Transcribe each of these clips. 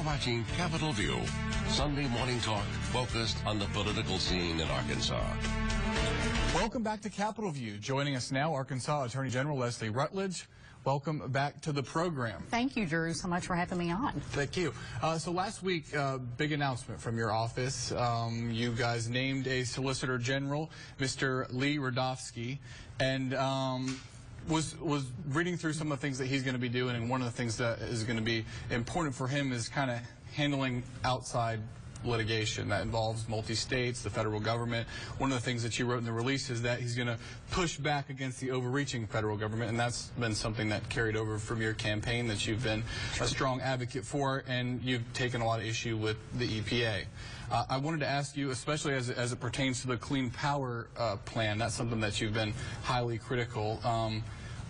watching Capitol View, Sunday morning talk focused on the political scene in Arkansas. Welcome back to Capitol View. Joining us now, Arkansas Attorney General Leslie Rutledge. Welcome back to the program. Thank you, Drew, so much for having me on. Thank you. So last week, big announcement from your office. You guys named a Solicitor General, Mr. Lee Rudofsky, and was reading through some of the things that he's going to be doing, and one of the things that is going to be important for him is kind of handling outside litigation that involves multi-states, the federal government. One of the things that you wrote in the release is that he's going to push back against the overreaching federal government, and that's been something that carried over from your campaign that you've been a strong advocate for, and you've taken a lot of issue with the EPA. I wanted to ask you, especially as it pertains to the Clean Power Plan, that's something that you've been highly critical.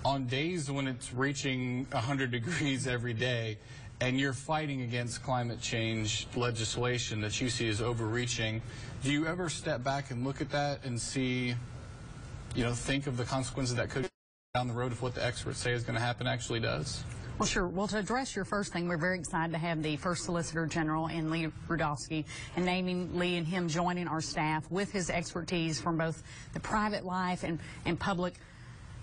On days when it's reaching 100 degrees every day, and you're fighting against climate change legislation that you see as overreaching, do you ever step back and look at that and see, think of the consequences that could down the road if what the experts say is going to happen actually does? Well, sure. Well, to address your first thing, we're very excited to have the first Solicitor General in Lee Rudofsky, and naming Lee and him joining our staff with his expertise from both the private life and public,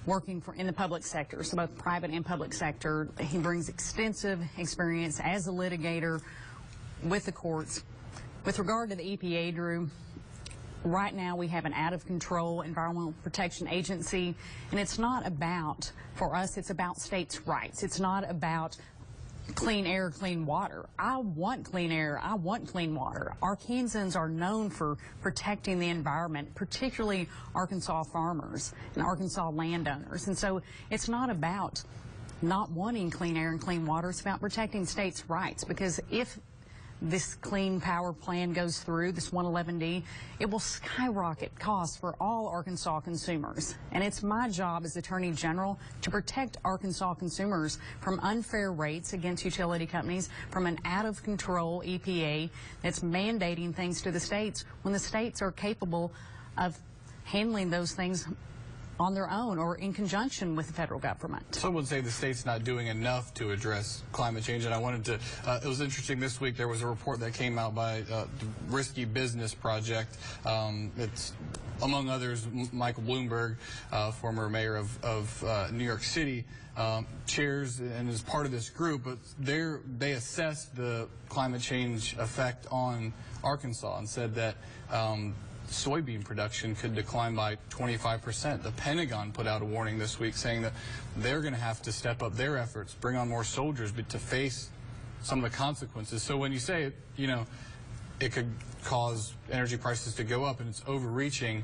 working in the public sector, so both private and public sector. He brings extensive experience as a litigator with the courts. With regard to the EPA, Drew, right now we have an out-of-control Environmental Protection Agency, and it's not about, for us, it's about states' rights. It's not about clean air, clean water. I want clean air. I want clean water. Arkansans are known for protecting the environment, particularly Arkansas farmers and Arkansas landowners. And so it's not about not wanting clean air and clean water. It's about protecting states' rights, because if this Clean Power Plan goes through, this 111D, it will skyrocket costs for all Arkansas consumers. And it's my job as Attorney General to protect Arkansas consumers from unfair rates against utility companies, from an out-of-control EPA that's mandating things to the states when the states are capable of handling those things on their own or in conjunction with the federal government. Some would say the state's not doing enough to address climate change, and I wanted to, it was interesting this week, there was a report that came out by the Risky Business Project. It's, among others, Michael Bloomberg, former mayor of New York City, chairs and is part of this group, but they assessed the climate change effect on Arkansas and said that soybean production could decline by 25%. The Pentagon put out a warning this week saying that they're going to have to step up their efforts, bring on more soldiers, but to face some of the consequences. So when you say it could cause energy prices to go up and it's overreaching,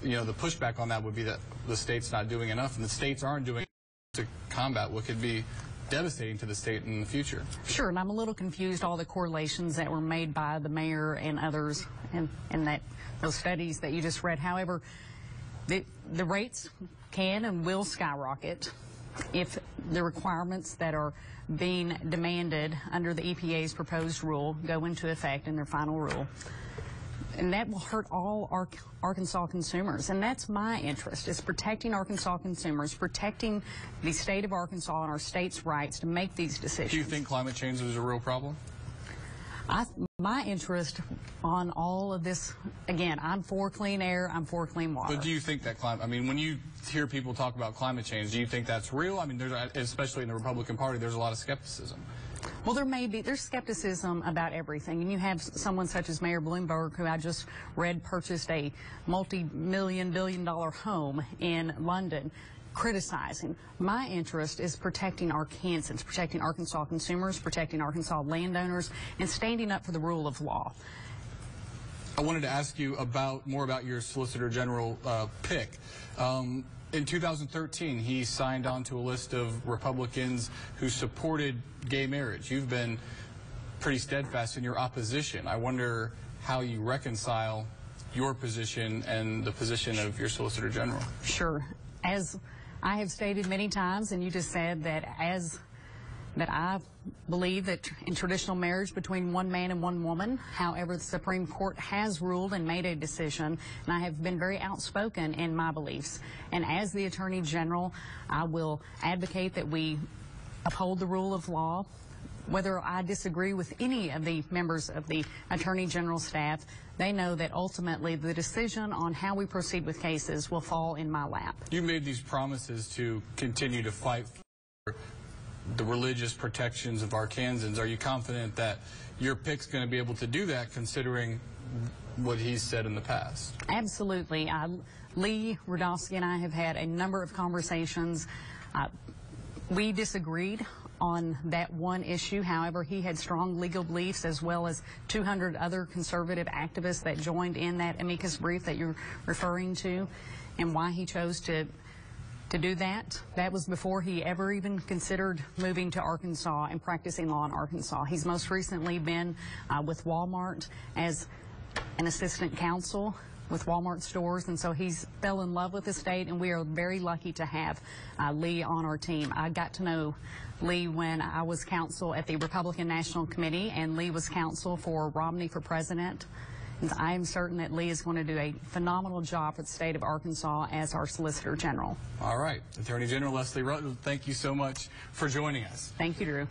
the pushback on that would be that the state's not doing enough, and the states aren't doing enough to combat what could be devastating to the state in the future. Sure, and I'm a little confused all the correlations that were made by the mayor and others and those studies that you just read. However, the rates can and will skyrocket if the requirements that are being demanded under the EPA's proposed rule go into effect in their final rule. And that will hurt all Arkansas consumers. And that's my interest, is protecting Arkansas consumers, protecting the state of Arkansas and our state's rights to make these decisions. Do you think climate change is a real problem? My interest on all of this, again, I'm for clean air, I'm for clean water. But do you think that when you hear people talk about climate change, do you think that's real? I mean, especially in the Republican Party, there's a lot of skepticism. Well, there's skepticism about everything. And you have someone such as Mayor Bloomberg, who I just read purchased a multi-billion-dollar home in London, criticizing. My interest is protecting Arkansans, protecting Arkansas consumers, protecting Arkansas landowners, and standing up for the rule of law. I wanted to ask you more about your Solicitor General pick. In 2013, he signed on to a list of Republicans who supported gay marriage. You've been pretty steadfast in your opposition. I wonder how you reconcile your position and the position of your Solicitor General. Sure. As I have stated many times, and you just said that I believe that in traditional marriage between one man and one woman, however, the Supreme Court has ruled and made a decision, and I have been very outspoken in my beliefs. And as the Attorney General, I will advocate that we uphold the rule of law, whether I disagree with any of the members of the Attorney General staff, they know that ultimately the decision on how we proceed with cases will fall in my lap. You made these promises to continue to fight for the religious protections of Arkansans. Are you confident that your pick's going to be able to do that, considering what he's said in the past? Absolutely. Lee Rudofsky and I have had a number of conversations. We disagreed on that one issue. However, he had strong legal beliefs, as well as 200 other conservative activists that joined in that amicus brief that you're referring to, and why he chose to do that. That was before he ever even considered moving to Arkansas and practicing law in Arkansas. He's most recently been with Walmart as an assistant counsel with Walmart stores, and so he's fell in love with the state, and we are very lucky to have Lee on our team. I got to know Lee when I was counsel at the Republican National Committee, and Lee was counsel for Romney for president. And I am certain that Lee is going to do a phenomenal job for the state of Arkansas as our Solicitor General. All right. Attorney General Leslie Rutledge, thank you so much for joining us. Thank you, Drew.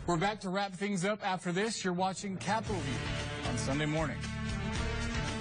We're back to wrap things up after this. You're watching Capitol View on Sunday morning.